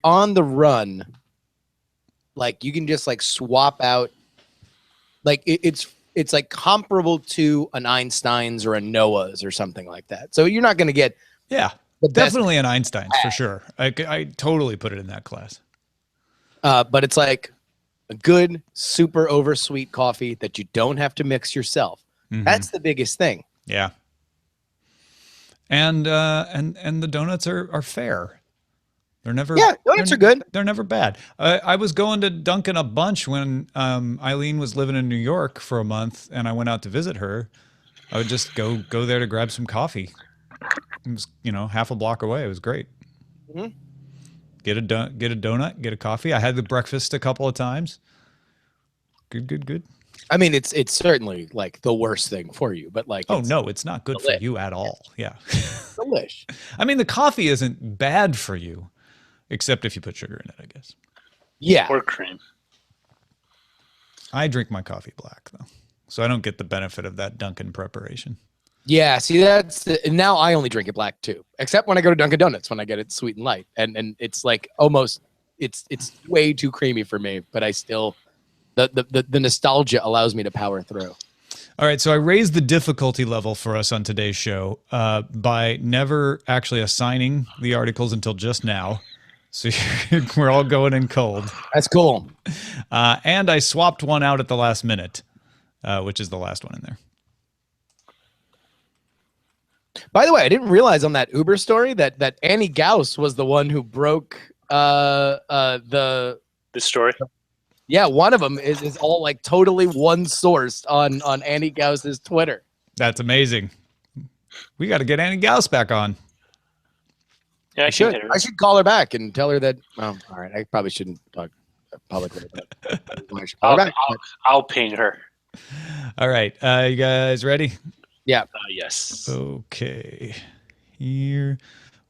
on the run, like you can just like swap out, like it's like comparable to an Einstein's or a Noah's or something like that. So you're not going to get definitely an Einstein's for sure. I totally put it in that class. But it's like a good, super oversweet coffee that you don't have to mix yourself. That's the biggest thing. Yeah. And the donuts are fair. They're never donuts are good. They're never bad. I was going to Dunkin' a bunch when Eileen was living in New York for a month, and I went out to visit her. I would just go there to grab some coffee. It was half a block away. It was great. Get a donut, get a coffee. I had the breakfast a couple of times. Good. I mean, it's certainly like the worst thing for you, but like, no, it's not good for you at all. Yeah. Delish. I mean, the coffee isn't bad for you, except if you put sugar in it, I guess. Yeah. Or cream. I drink my coffee black though, so I don't get the benefit of that Dunkin' preparation. Yeah, see, now I only drink it black too, except when I go to Dunkin' Donuts when I get it sweet and light, and it's like almost it's way too creamy for me, but I still the nostalgia allows me to power through. All right, so I raised the difficulty level for us on today's show by never actually assigning the articles until just now. So we're all going in cold. That's cool. And I swapped one out at the last minute, which is the last one in there. By the way, I didn't realize on that Uber story that Annie Gauss was the one who broke the story. Yeah, one of them is all like totally one sourced on Annie Gauss's Twitter. That's amazing. We got to get Annie Gauss back on. Yeah, I should call her back and tell her that. Oh, all right. I probably shouldn't talk publicly about it. I'll ping her. All right. You guys ready? Yeah. Yes. Okay. Here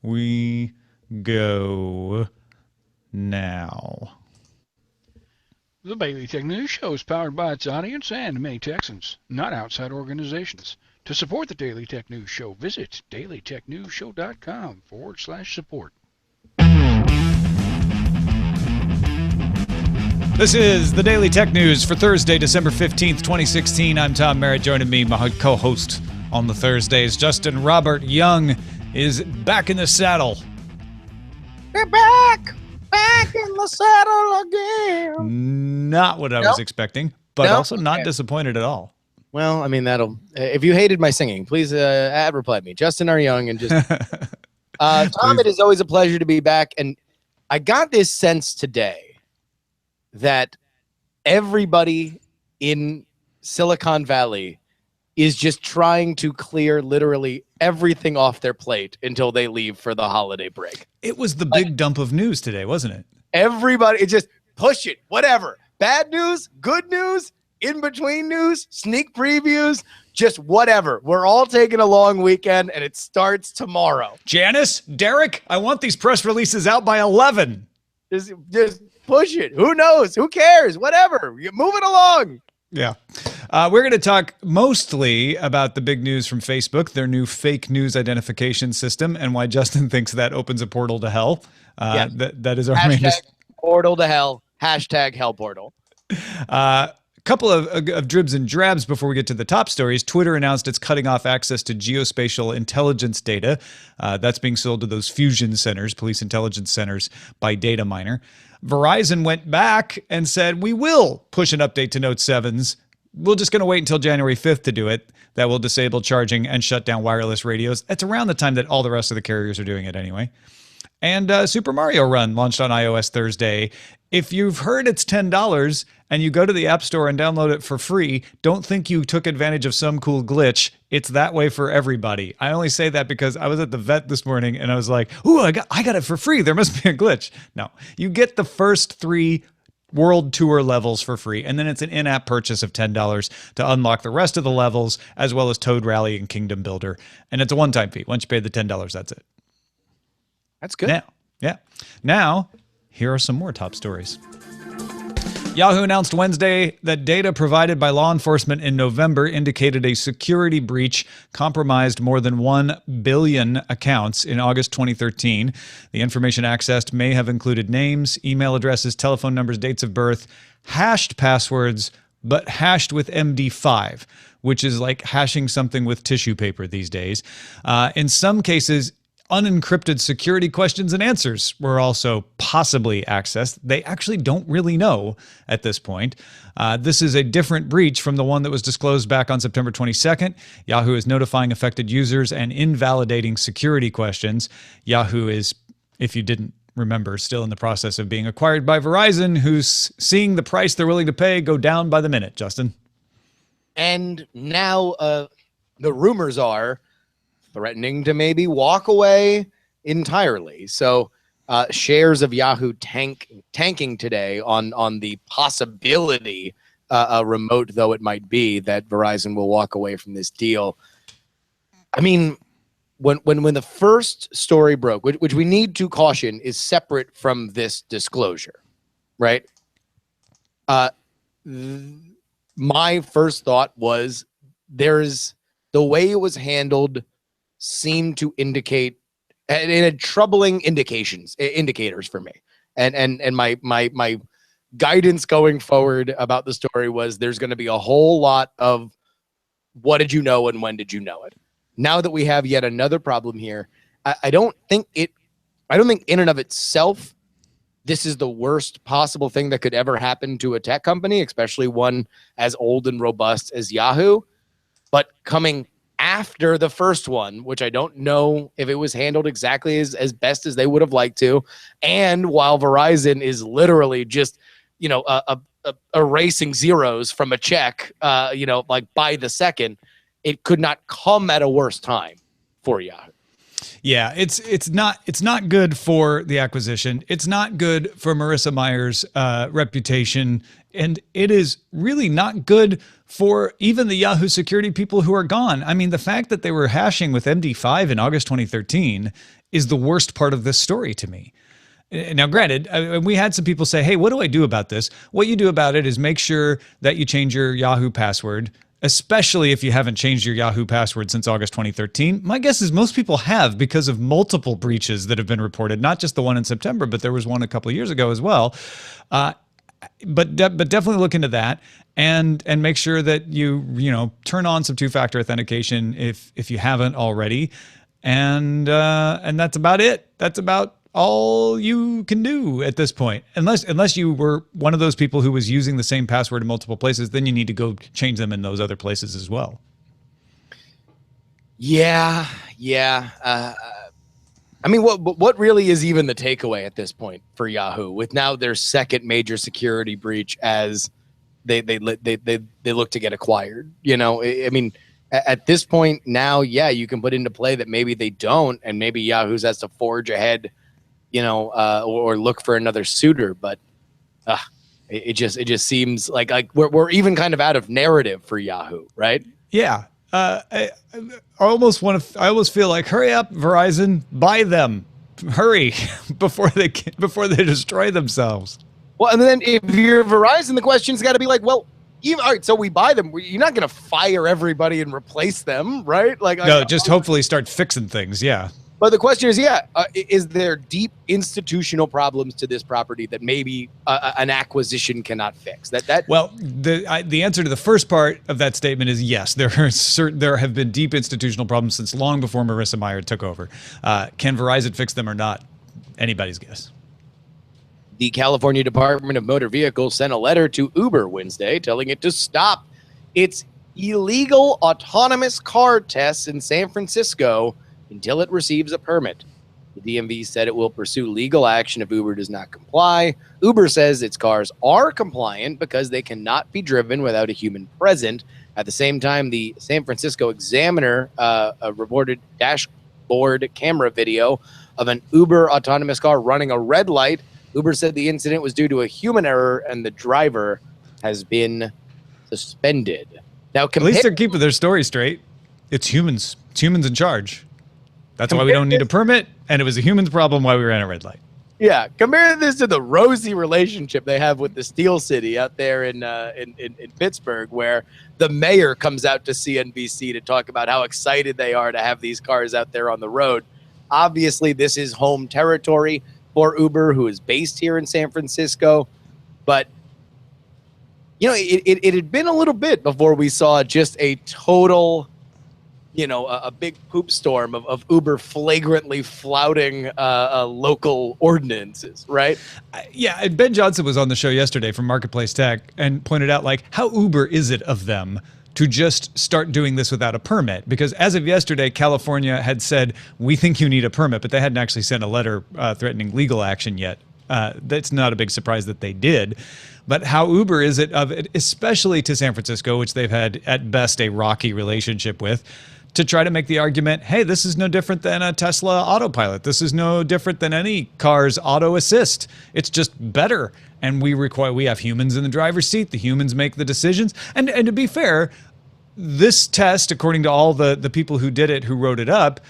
we go now. The Daily Tech News Show is powered by its audience and many Texans, not outside organizations. To support the Daily Tech News Show, visit dailytechnewsshow.com/support. This is the Daily Tech News for Thursday, December 15th, 2016. I'm Tom Merritt. Joining me, my co-host on the Thursdays, Justin Robert Young, is back in the saddle. We're back in the saddle again. Not what I was expecting, but also not disappointed at all. Well, I mean, if you hated my singing, please ad reply me, Justin R. Young, and just Tom, it is always a pleasure to be back. And I got this sense today that everybody in Silicon Valley is just trying to clear literally everything off their plate until they leave for the holiday break. It was the big dump of news today, wasn't it? Everybody, just push it, whatever. Bad news, good news, in-between news, sneak previews, just whatever. We're all taking a long weekend, and it starts tomorrow. Janice, Derek, I want these press releases out by 11. Just push it. Who knows? Who cares? Whatever. You're moving along. Yeah. We're going to talk mostly about the big news from Facebook, their new fake news identification system, and why Justin thinks that opens a portal to hell. Yes. That is our main portal to hell. Hashtag hell portal. Couple of dribs and drabs before we get to the top stories. Twitter announced it's cutting off access to geospatial intelligence data. That's being sold to those fusion centers, police intelligence centers, by Dataminer. Verizon went back and said, we will push an update to Note 7s. We're just going to wait until January 5th to do it. That will disable charging and shut down wireless radios. That's around the time that all the rest of the carriers are doing it anyway. And Super Mario Run launched on iOS Thursday. If you've heard it's $10 and you go to the App Store and download it for free, don't think you took advantage of some cool glitch. It's that way for everybody. I only say that because I was at the vet this morning and I was like, ooh, I got it for free. There must be a glitch. No, you get the first 3 World Tour levels for free, and then it's an in-app purchase of $10 to unlock the rest of the levels, as well as Toad Rally and Kingdom Builder. And it's a one-time fee. Once you pay the $10, that's it. That's good. Now, here are some more top stories. Yahoo announced Wednesday that data provided by law enforcement in November indicated a security breach compromised more than 1 billion accounts in August 2013. The information accessed may have included names, email addresses, telephone numbers, dates of birth, hashed passwords, but hashed with MD5, which is like hashing something with tissue paper these days. In some cases, unencrypted security questions and answers were also possibly accessed. They actually don't really know at this point. This is a different breach from the one that was disclosed back on September 22nd. Yahoo is notifying affected users and invalidating security questions. Yahoo is, if you didn't remember, still in the process of being acquired by Verizon, who's seeing the price they're willing to pay go down by the minute, Justin. And now the rumors are threatening to maybe walk away entirely. So shares of Yahoo tanking today on the possibility, remote though it might be, that Verizon will walk away from this deal. I mean, when the first story broke, which we need to caution is separate from this disclosure, right? My first thought was the way it was handled seemed to indicate, and it had troubling indicators for me. And my guidance going forward about the story was there's going to be a whole lot of what did you know and when did you know it? Now that we have yet another problem here, I don't think in and of itself this is the worst possible thing that could ever happen to a tech company, especially one as old and robust as Yahoo. But coming after the first one, which I don't know if it was handled exactly as best as they would have liked to, and while Verizon is literally just, erasing zeros from a check, like by the second, it could not come at a worse time for Yahoo. Yeah, it's not good for the acquisition. It's not good for Marissa Mayer's reputation, and it is really not good for even the Yahoo security people who are gone. I mean, the fact that they were hashing with MD5 in August 2013 is the worst part of this story to me. Now, granted, we had some people say, hey, what do I do about this? What you do about it is make sure that you change your Yahoo password, especially if you haven't changed your Yahoo password since August 2013. My guess is most people have because of multiple breaches that have been reported, not just the one in September, but there was one a couple of years ago as well. But definitely look into that and make sure that you turn on some two-factor authentication if you haven't already. And that's about it. That's about all you can do at this point. Unless you were one of those people who was using the same password in multiple places, then you need to go change them in those other places as well. Yeah. I mean, what really is even the takeaway at this point for Yahoo with now their second major security breach as they look to get acquired? I mean, at this point now, yeah, you can put into play that maybe they don't, and maybe Yahoo's has to forge ahead, or look for another suitor. But it just seems like we're even kind of out of narrative for Yahoo, right? Yeah. I almost feel like, hurry up, Verizon, buy them, hurry before they destroy themselves. Well, and then if you're Verizon, the question's got to be like, well, all right, so we buy them. You're not going to fire everybody and replace them, right? No, just hopefully start fixing things. Yeah. But the question is, is there deep institutional problems to this property that maybe an acquisition cannot fix? Well, the answer to the first part of that statement is yes. There have been deep institutional problems since long before Marissa Mayer took over. Can Verizon fix them or not? Anybody's guess. The California Department of Motor Vehicles sent a letter to Uber Wednesday telling it to stop its illegal autonomous car tests in San Francisco until it receives a permit. The DMV said it will pursue legal action if Uber does not comply. Uber says its cars are compliant because they cannot be driven without a human present. At the same time, the San Francisco Examiner reported dashboard camera video of an Uber autonomous car running a red light. Uber said the incident was due to a human error and the driver has been suspended. Now, at least they're keeping their story straight. It's humans. It's humans in charge. That's why we don't need a permit, and it was a human's problem why we ran a red light. Yeah, compare this to the rosy relationship they have with the Steel City out there in Pittsburgh, where the mayor comes out to CNBC to talk about how excited they are to have these cars out there on the road. Obviously, this is home territory for Uber, who is based here in San Francisco. But, you know, it had been a little bit before we saw just a total, you know, a big poop storm of Uber flagrantly flouting local ordinances, right? Yeah, and Ben Johnson was on the show yesterday from Marketplace Tech and pointed out, like, how Uber is it of them to just start doing this without a permit? Because as of yesterday, California had said, we think you need a permit, but they hadn't actually sent a letter threatening legal action yet. That's not a big surprise that they did. But how Uber is it of it, especially to San Francisco, which they've had at best a rocky relationship with, to try to make the argument, hey, this is no different than a Tesla autopilot. This is no different than any car's auto assist. It's just better. And we have humans in the driver's seat. The humans make the decisions. And to be fair, this test, according to all the people who did it, who wrote it up,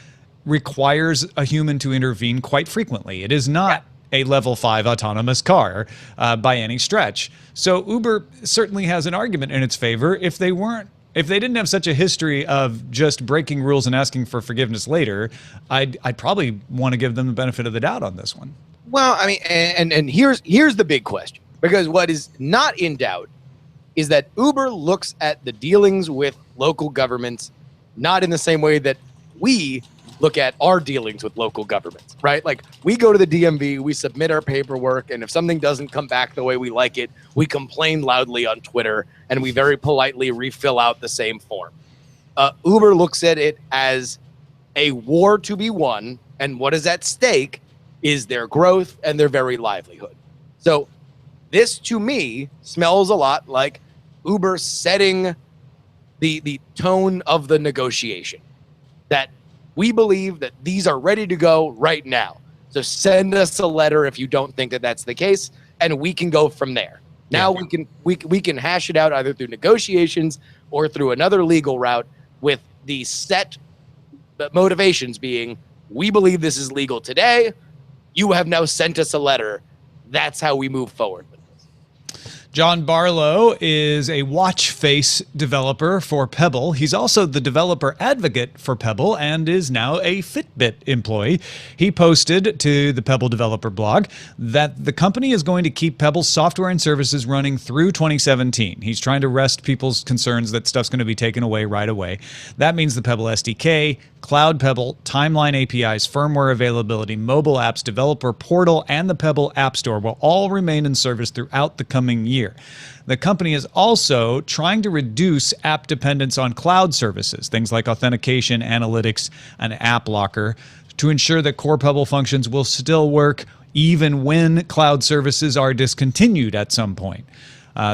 requires a human to intervene quite frequently. It is not a level 5 autonomous car by any stretch. So Uber certainly has an argument in its favor. If they didn't have such a history of just breaking rules and asking for forgiveness later, I'd probably want to give them the benefit of the doubt on this one. Well, I mean, and here's the big question, because what is not in doubt is that Uber looks at the dealings with local governments not in the same way that we look at our dealings with local governments, right? Like, we go to the DMV, we submit our paperwork, and if something doesn't come back the way we like it, we complain loudly on Twitter, and we very politely refill out the same form. Uber looks at it as a war to be won, and what is at stake is their growth and their very livelihood. So this, to me, smells a lot like Uber setting the tone of the negotiation, that we believe that these are ready to go right now. So send us a letter if you don't think that that's the case, and we can go from there. Now we can hash it out either through negotiations or through another legal route, with the set motivations being, we believe this is legal today. You have now sent us a letter. That's how we move forward. John Barlow is a watch face developer for Pebble. He's also the developer advocate for Pebble and is now a Fitbit employee. He posted to the Pebble developer blog that the company is going to keep Pebble's software and services running through 2017. He's trying to rest people's concerns that stuff's going to be taken away right away. That means the Pebble SDK, Cloud Pebble, Timeline APIs, firmware availability, mobile apps, developer portal, and the Pebble App Store will all remain in service throughout the coming year. The company is also trying to reduce app dependence on cloud services, things like authentication, analytics, and app locker, to ensure that core Pebble functions will still work even when cloud services are discontinued at some point.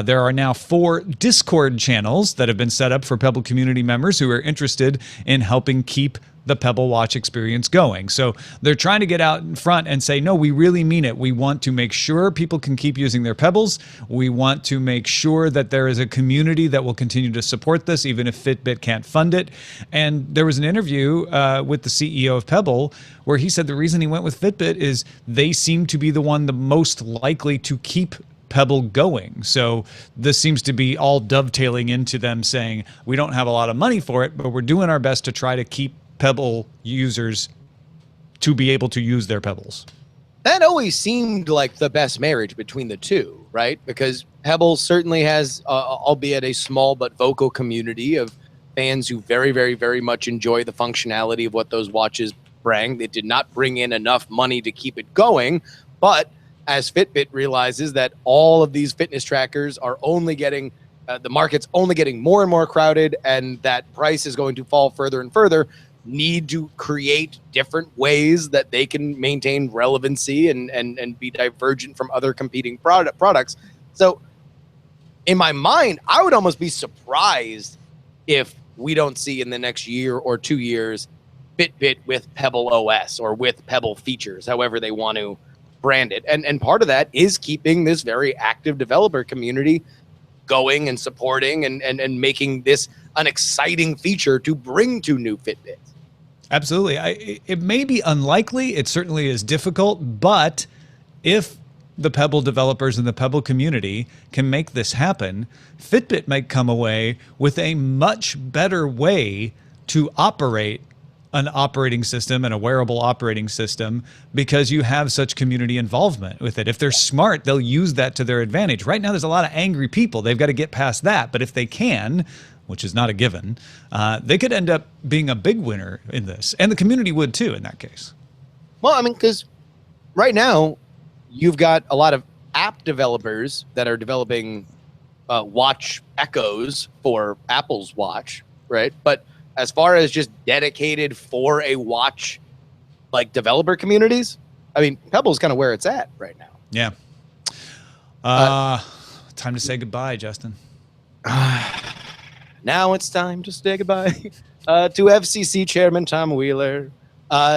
There are now 4 Discord channels that have been set up for Pebble community members who are interested in helping keep the Pebble Watch experience going. So they're trying to get out in front and say, no, we really mean it. We want to make sure people can keep using their Pebbles. We want to make sure that there is a community that will continue to support this, even if Fitbit can't fund it. And there was an interview with the CEO of Pebble where he said the reason he went with Fitbit is they seem to be the most likely to keep Pebble going. So this seems to be all dovetailing into them saying, we don't have a lot of money for it, but we're doing our best to try to keep Pebble users to be able to use their Pebbles. That always seemed like the best marriage between the two, right? Because Pebble certainly has, albeit a small but vocal community of fans who very, very, very much enjoy the functionality of what those watches bring. It did not bring in enough money to keep it going, but as Fitbit realizes that all of these fitness trackers are only getting, the market's only getting more and more crowded, and that price is going to fall further and further, need to create different ways that they can maintain relevancy and be divergent from other competing products. So in my mind, I would almost be surprised if we don't see in the next year or 2 years Fitbit with Pebble OS or with Pebble features, however they want to brand it. And part of that is keeping this very active developer community going and supporting and making this an exciting feature to bring to new Fitbits. Absolutely. It may be unlikely. It certainly is difficult, but if the Pebble developers and the Pebble community can make this happen, Fitbit might come away with a much better way to operate an operating system and a wearable operating system because you have such community involvement with it. If they're smart, they'll use that to their advantage. Right now, there's a lot of angry people. They've got to get past that. But if they can, which is not a given, they could end up being a big winner in this. And the community would too in that case. Well, I mean, because right now you've got a lot of app developers that are developing watch echoes for Apple's watch, right? But as far as just dedicated for a watch, like developer communities, I mean, Pebble's kind of where it's at right now. Yeah. Time to say goodbye, Justin. Now it's time to say goodbye to FCC Chairman Tom Wheeler.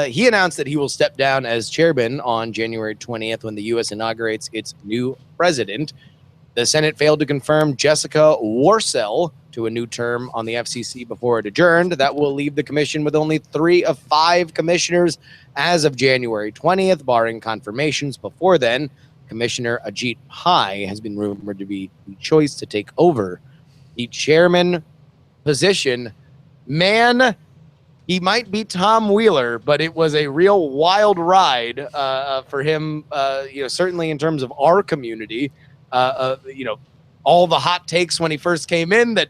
He announced that he will step down as chairman on January 20th when the U.S. inaugurates its new president. The Senate failed to confirm Jessica Warcell to a new term on the FCC before it adjourned. That will leave the commission with only 3 of 5 commissioners as of January 20th, barring confirmations before then. Commissioner Ajit Pai has been rumored to be the choice to take over the chairman position. Man, he might be Tom Wheeler, but it was a real wild ride for him, certainly in terms of our community. All the hot takes when he first came in, that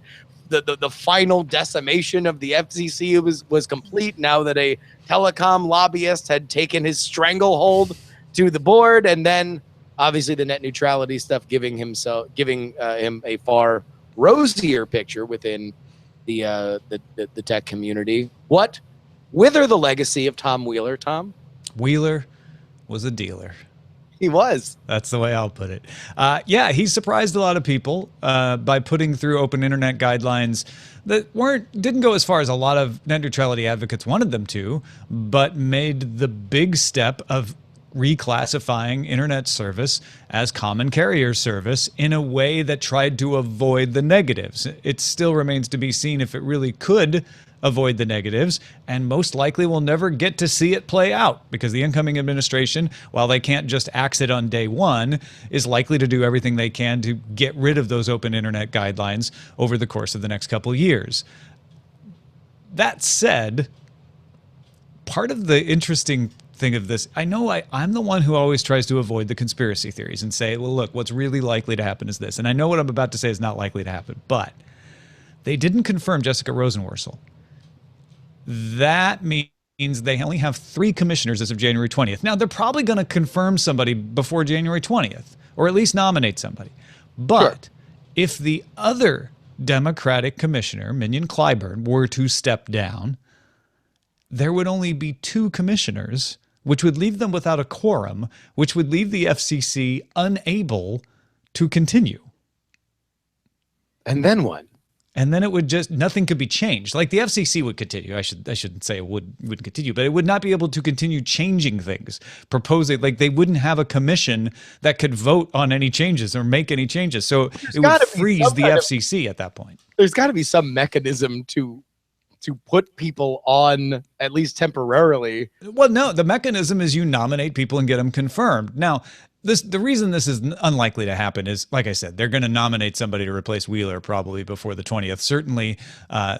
the final decimation of the FCC was complete now that a telecom lobbyist had taken his stranglehold to the board, and then obviously the net neutrality stuff giving him a far rosier picture within the tech community. What wither the legacy of Tom Wheeler, Tom? Wheeler was a dealer. He was. That's the way I'll put it. Yeah, he surprised a lot of people by putting through open internet guidelines that didn't go as far as a lot of net neutrality advocates wanted them to, but made the big step of reclassifying internet service as common carrier service in a way that tried to avoid the negatives. It still remains to be seen if it really could avoid the negatives, and most likely we'll never get to see it play out because the incoming administration, while they can't just axe it on day one, is likely to do everything they can to get rid of those open internet guidelines over the course of the next couple of years. That said, part of the interesting thing of this, I know I'm the one who always tries to avoid the conspiracy theories and say, well, look, what's really likely to happen is this. And I know what I'm about to say is not likely to happen, but they didn't confirm Jessica Rosenworcel. That means they only have 3 commissioners as of January 20th. Now, they're probably going to confirm somebody before January 20th, or at least nominate somebody. But Sure. If the other Democratic commissioner, Minion Clyburn, were to step down, there would only be 2 commissioners, which would leave them without a quorum, which would leave the FCC unable to continue. And then what? And then it would just, nothing could be changed. Like the FCC would continue. I shouldn't say it would continue, but it would not be able to continue changing things, proposing, like they wouldn't have a commission that could vote on any changes or make any changes. So it would freeze the FCC at that point. There's got to be some mechanism to put people on, at least temporarily. Well, no, the mechanism is you nominate people and get them confirmed. Now, the reason this is unlikely to happen is, like I said, they're going to nominate somebody to replace Wheeler probably before the 20th. Certainly,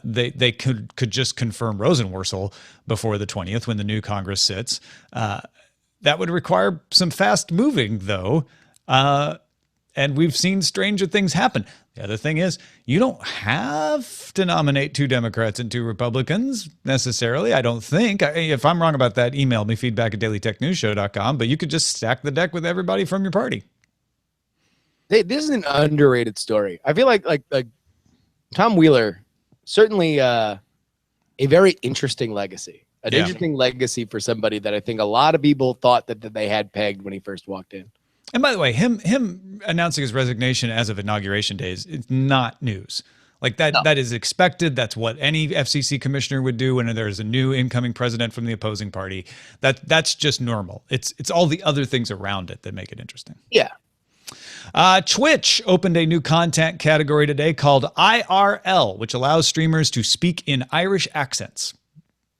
they could just confirm Rosenworcel before the 20th when the new Congress sits. That would require some fast moving, though. And we've seen stranger things happen. The other thing is, you don't have to nominate 2 Democrats and 2 Republicans necessarily, I don't think. If I'm wrong about that, email me, feedback@dailytechnewsshow.com, but you could just stack the deck with everybody from your party. This is an underrated story. I feel like Tom Wheeler, certainly a very interesting legacy. An interesting legacy for somebody that I think a lot of people thought that they had pegged when he first walked in. And by the way, him announcing his resignation as of inauguration days, it's not news. Like that is expected. That's what any FCC commissioner would do when there's a new incoming president from the opposing party. That's just normal. It's all the other things around it that make it interesting. Yeah. Twitch opened a new content category today called IRL, which allows streamers to speak in Irish accents.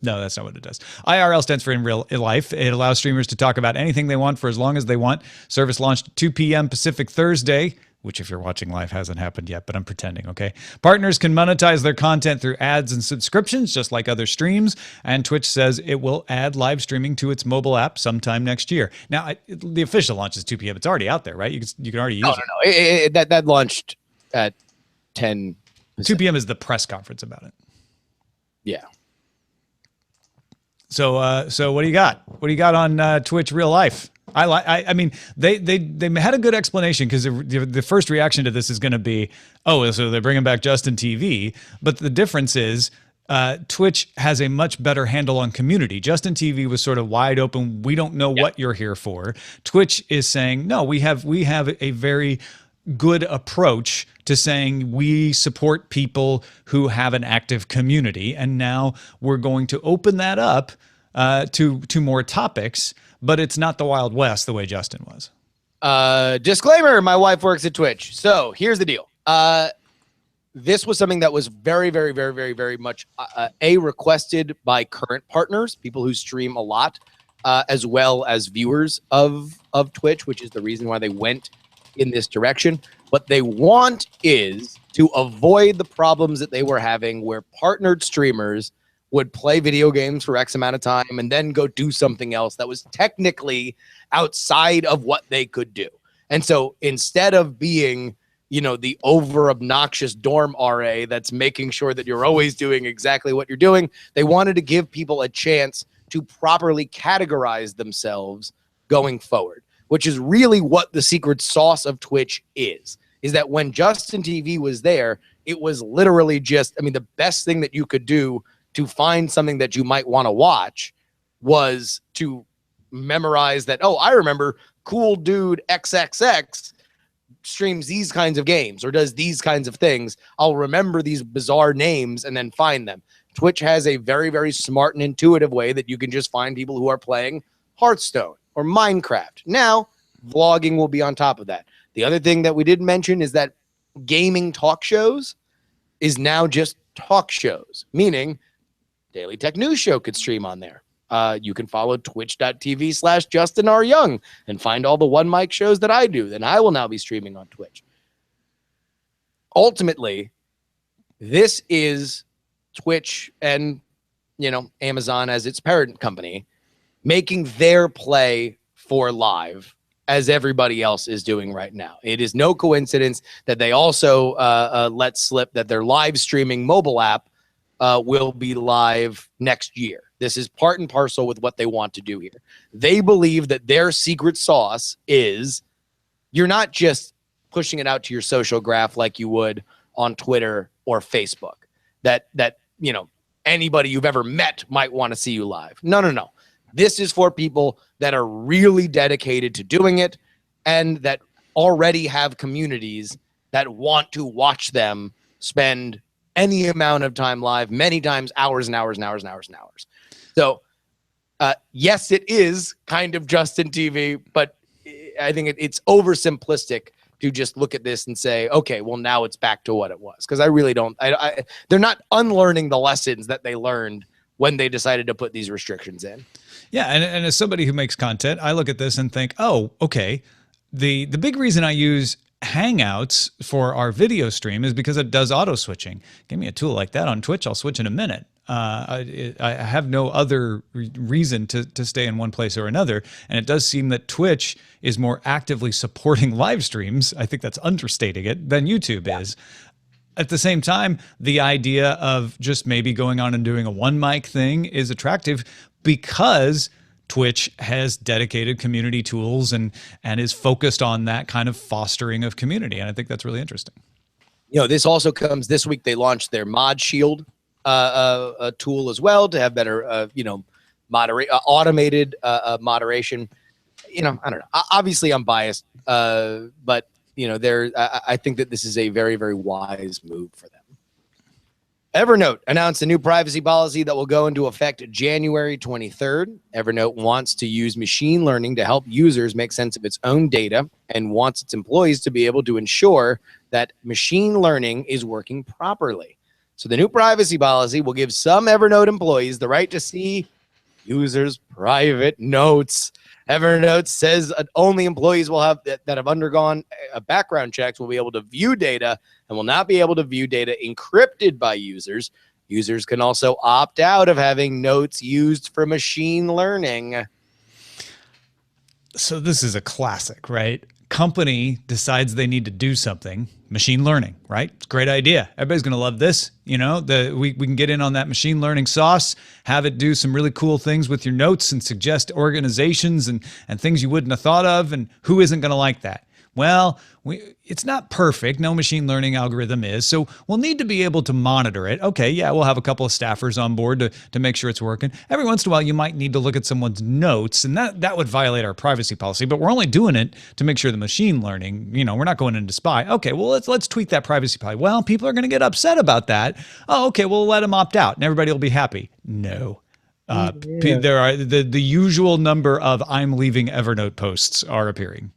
No, that's not what it does. IRL stands for in real life. It allows streamers to talk about anything they want for as long as they want. Service launched at 2 p.m. Pacific Thursday, which if you're watching live hasn't happened yet, but I'm pretending, okay? Partners can monetize their content through ads and subscriptions, just like other streams. And Twitch says it will add live streaming to its mobile app sometime next year. Now, the official launch is 2 p.m. It's already out there, right? You can already use it. No. That launched at 10. 2 p.m. is the press conference about it. Yeah. So what do you got? What do you got on Twitch real life? I mean, they had a good explanation, because the first reaction to this is going to be, oh, so they're bringing back Justin TV. But the difference is Twitch has a much better handle on community. Justin TV was sort of wide open. We don't know what you're here for. Twitch is saying, no, we have a very good approach to saying we support people who have an active community, and now we're going to open that up to more topics, but it's not the Wild West the way Justin was. Disclaimer, my wife works at Twitch. So here's the deal. This was something that was very, very, very, very, very much requested by current partners, people who stream a lot, as well as viewers of Twitch, which is the reason why they went in this direction. What they want is to avoid the problems that they were having, where partnered streamers would play video games for X amount of time and then go do something else that was technically outside of what they could do. And so instead of being, the over obnoxious dorm RA that's making sure that you're always doing exactly what you're doing, they wanted to give people a chance to properly categorize themselves going forward, which is really what the secret sauce of Twitch is that when Justin TV was there, it was literally just, the best thing that you could do to find something that you might want to watch was to memorize that, oh, I remember cool dude XXX streams these kinds of games or does these kinds of things. I'll remember these bizarre names and then find them. Twitch has a very, very smart and intuitive way that you can just find people who are playing Hearthstone or Minecraft. Now, vlogging will be on top of that. The other thing that we didn't mention is that gaming talk shows is now just talk shows, meaning Daily Tech News Show could stream on there. You can follow twitch.tv/Justin R. Young and find all the one mic shows that I do. Then I will now be streaming on Twitch. Ultimately, this is Twitch and, Amazon as its parent company making their play for live as everybody else is doing right now. It is no coincidence that they also let slip that their live streaming mobile app will be live next year. This is part and parcel with what they want to do here. They believe that their secret sauce is you're not just pushing it out to your social graph like you would on Twitter or Facebook, that anybody you've ever met might want to see you live. No. This is for people that are really dedicated to doing it and that already have communities that want to watch them spend any amount of time live, many times, hours and hours and hours and hours and hours. So, yes, it is kind of Justin TV, but I think it's oversimplistic to just look at this and say, okay, well, now it's back to what it was. Because I really don't, they're not unlearning the lessons that they learned when they decided to put these restrictions in. Yeah, and as somebody who makes content, I look at this and think, oh, okay, the big reason I use Hangouts for our video stream is because it does auto switching. Give me a tool like that on Twitch, I'll switch in a minute. I have no other reason to stay in one place or another. And it does seem that Twitch is more actively supporting live streams, I think that's understating it, than YouTube is. At the same time, the idea of just maybe going on and doing a one mic thing is attractive because Twitch has dedicated community tools and is focused on that kind of fostering of community. And I think that's really interesting. This also comes this week. They launched their Mod Shield tool as well to have better, automated moderation. I don't know. Obviously, I'm biased, but I think that this is a very, very wise move for them. Evernote announced a new privacy policy that will go into effect January 23rd. Evernote wants to use machine learning to help users make sense of its own data and wants its employees to be able to ensure that machine learning is working properly. So the new privacy policy will give some Evernote employees the right to see users' private notes. Evernote says only employees will have that have undergone a background checks will be able to view data and will not be able to view data encrypted by users. Users can also opt out of having notes used for machine learning. So this is a classic, right? Company decides they need to do something, machine learning, right? It's a great idea. Everybody's going to love this. You know, we can get in on that machine learning sauce, have it do some really cool things with your notes and suggest organizations and things you wouldn't have thought of. And who isn't going to like that? Well, it's not perfect. No machine learning algorithm is. So we'll need to be able to monitor it. Okay, yeah, we'll have a couple of staffers on board to make sure it's working. Every once in a while, you might need to look at someone's notes, and that would violate our privacy policy. But we're only doing it to make sure the machine learning, you know, we're not going in to spy. Okay, well, let's tweak that privacy policy. Well, people are going to get upset about that. Oh, okay, we'll let them opt out, and everybody will be happy. No. There are the usual number of "I'm leaving Evernote" posts are appearing.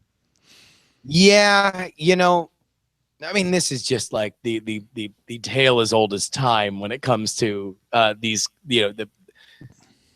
Yeah, you know, I mean, this is just like the tale as old as time when it comes to these, you know, the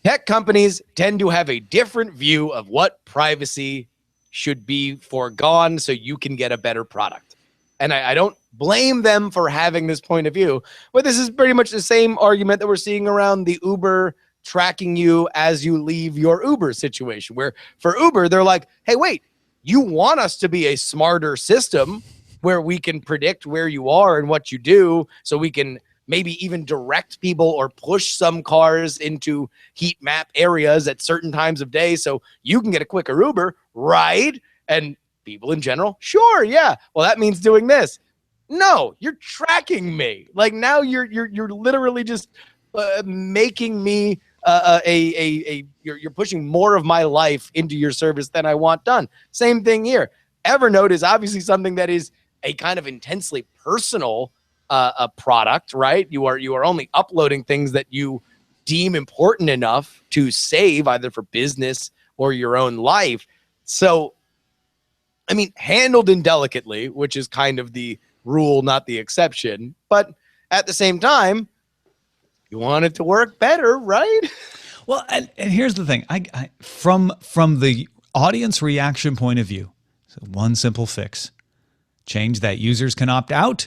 tech companies tend to have a different view of what privacy should be foregone so you can get a better product. And I don't blame them for having this point of view, but this is pretty much the same argument that we're seeing around the Uber tracking you as you leave your Uber situation, where for Uber, they're like, hey, wait, you want us to be a smarter system where we can predict where you are and what you do, so we can maybe even direct people or push some cars into heat map areas at certain times of day so you can get a quicker Uber, right? And people in general, sure, yeah. Well, that means doing this. No, you're tracking me. Like now you're literally just making me you're pushing more of my life into your service than I want done. Same thing here. Evernote is obviously something that is a kind of intensely personal a product, right? You are only uploading things that you deem important enough to save, either for business or your own life. So, I mean, handled indelicately, which is kind of the rule, not the exception. But at the same time, you want it to work better, right? Well, and here's the thing. I from the audience reaction point of view, so one simple fix. Change that users can opt out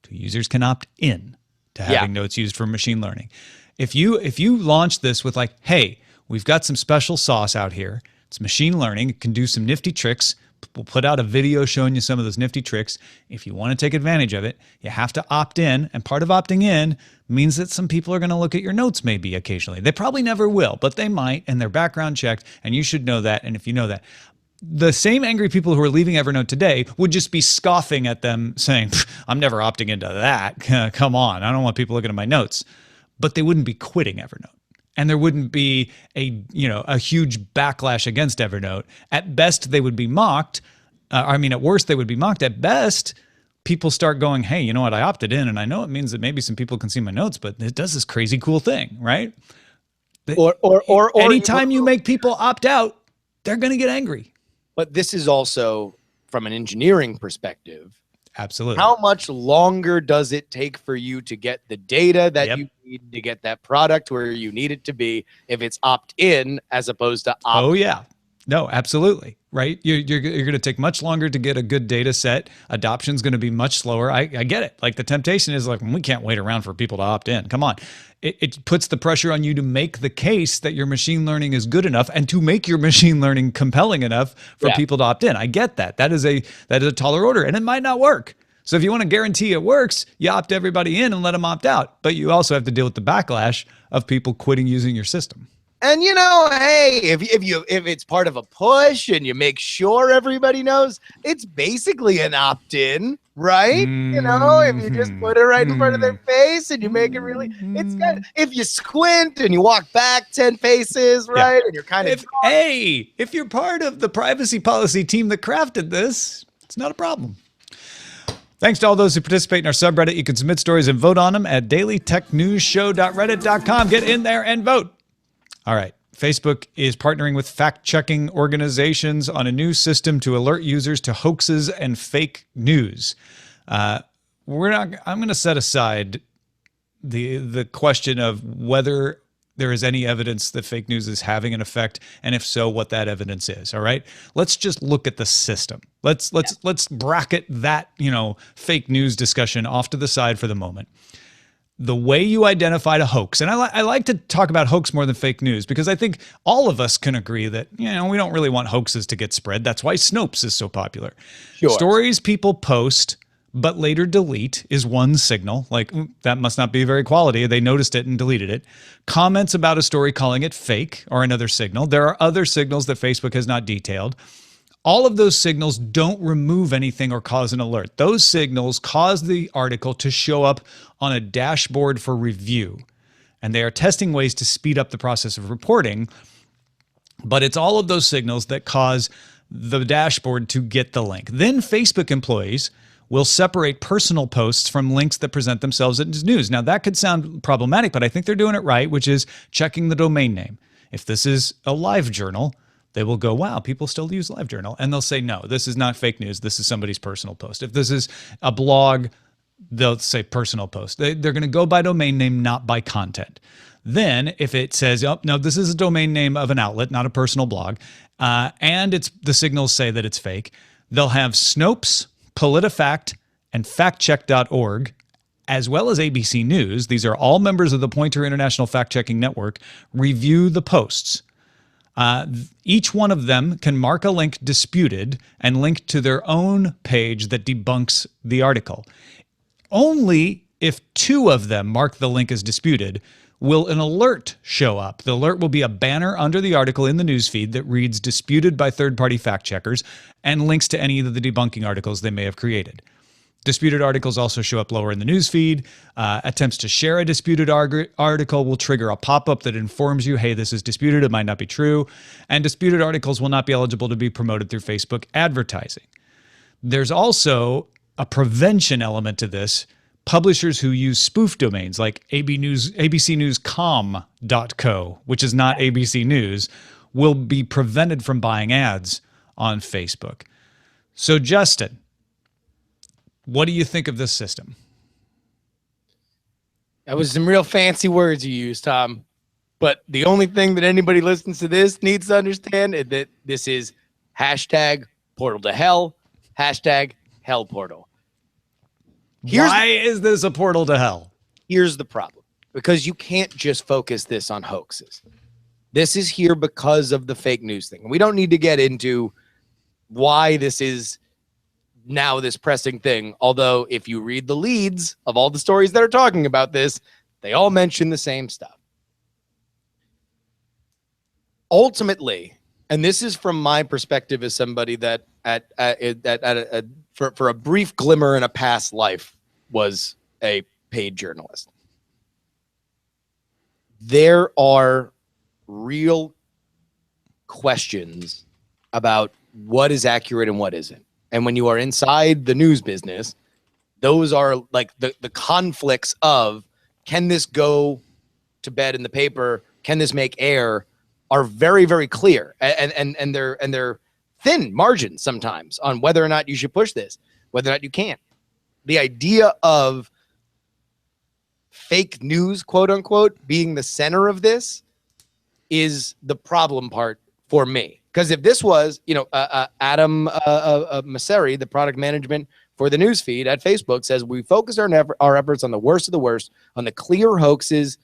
to users can opt in to having notes used for machine learning. If you launch this with like, hey, we've got some special sauce out here. It's machine learning. It can do some nifty tricks. We'll put out a video showing you some of those nifty tricks. If you want to take advantage of it, you have to opt in. And part of opting in means that some people are going to look at your notes maybe occasionally. They probably never will, but they might, and they're background checked, and you should know that. And if you know that, the same angry people who are leaving Evernote today would just be scoffing at them saying, I'm never opting into that. Come on, I don't want people looking at my notes. But they wouldn't be quitting Evernote. And there wouldn't be a huge backlash against Evernote. At best, they would be mocked. At worst, they would be mocked. At best, people start going, hey, you know what? I opted in, and I know it means that maybe some people can see my notes, but it does this crazy cool thing, right? Or anytime you make people opt out, they're going to get angry. But this is also from an engineering perspective. Absolutely. How much longer does it take for you to get the data that you need to get that product where you need it to be if it's opt-in as opposed to opt-out? Oh, yeah. No, absolutely. Right. You're going to take much longer to get a good data set. Adoption's going to be much slower. I get it. Like the temptation is like, we can't wait around for people to opt in. Come on. It puts the pressure on you to make the case that your machine learning is good enough and to make your machine learning compelling enough for people to opt in. I get that. That is a taller order, and it might not work. So if you want to guarantee it works, you opt everybody in and let them opt out. But you also have to deal with the backlash of people quitting using your system. And hey, if it's part of a push and you make sure everybody knows, it's basically an opt-in, right? If you just put it right in front of their face and you make it really, it's good. If you squint and you walk back 10 paces, right, and you're kind of if you're part of the privacy policy team that crafted this, it's not a problem. Thanks to all those who participate in our subreddit. You can submit stories and vote on them at dailytechnewsshow.reddit.com. Get in there and vote. All right. Facebook is partnering with fact-checking organizations on a new system to alert users to hoaxes and fake news. I'm going to set aside the question of whether there is any evidence that fake news is having an effect, and if so, what that evidence is. All right, let's just look at the system. Let's bracket that fake news discussion off to the side for the moment. The way you identified a hoax, and I like to talk about hoax more than fake news, because I think all of us can agree that we don't really want hoaxes to get spread. That's why Snopes is so popular. Sure. Stories people post but later delete is one signal. Like, that must not be very quality. They noticed it and deleted it. Comments about a story calling it fake are another signal. There are other signals that Facebook has not detailed. All of those signals don't remove anything or cause an alert. Those signals cause the article to show up on a dashboard for review. And they are testing ways to speed up the process of reporting. But it's all of those signals that cause the dashboard to get the link. Then Facebook employees will separate personal posts from links that present themselves as news. Now, that could sound problematic, but I think they're doing it right, which is checking the domain name. If this is a live journal, they will go, wow, people still use LiveJournal. And they'll say, no, this is not fake news. This is somebody's personal post. If this is a blog, they'll say personal post. They're going to go by domain name, not by content. Then if it says, oh, no, this is a domain name of an outlet, not a personal blog, and the signals say that it's fake, they'll have Snopes, PolitiFact, and factcheck.org, as well as ABC News. These are all members of the Pointer International Fact-Checking Network. Review the posts. Each one of them can mark a link disputed and link to their own page that debunks the article. Only if two of them mark the link as disputed will an alert show up. The alert will be a banner under the article in the newsfeed that reads disputed by third-party fact checkers and links to any of the debunking articles they may have created. Disputed articles also show up lower in the newsfeed. Attempts to share a disputed article will trigger a pop-up that informs you, hey, this is disputed, it might not be true. And disputed articles will not be eligible to be promoted through Facebook advertising. There's also a prevention element to this. Publishers who use spoof domains like abcnewscom.co, which is not ABC News, will be prevented from buying ads on Facebook. So, Justin, what do you think of this system? That was some real fancy words you used, Tom. But the only thing that anybody listens to this needs to understand is that this is hashtag portal to hell, hashtag hell portal. Why is this a portal to hell? Here's the problem. Because you can't just focus this on hoaxes. This is here because of the fake news thing. We don't need to get into why this is now this pressing thing. Although if you read the leads of all the stories that are talking about this, they all mention the same stuff. Ultimately, and this is from my perspective as somebody that for a brief glimmer in a past life was a paid journalist. There are real questions about what is accurate and what isn't. And when you are inside the news business, those are like the conflicts of, can this go to bed in the paper? Can this make air? Are very, very clear. And they're thin margins sometimes on whether or not you should push this, whether or not you can't. The idea of fake news, quote unquote, being the center of this is the problem part for me. Because if this was, Adam Masseri, the product management for the newsfeed at Facebook, says we focus our efforts on the worst of the worst, on the clear hoaxes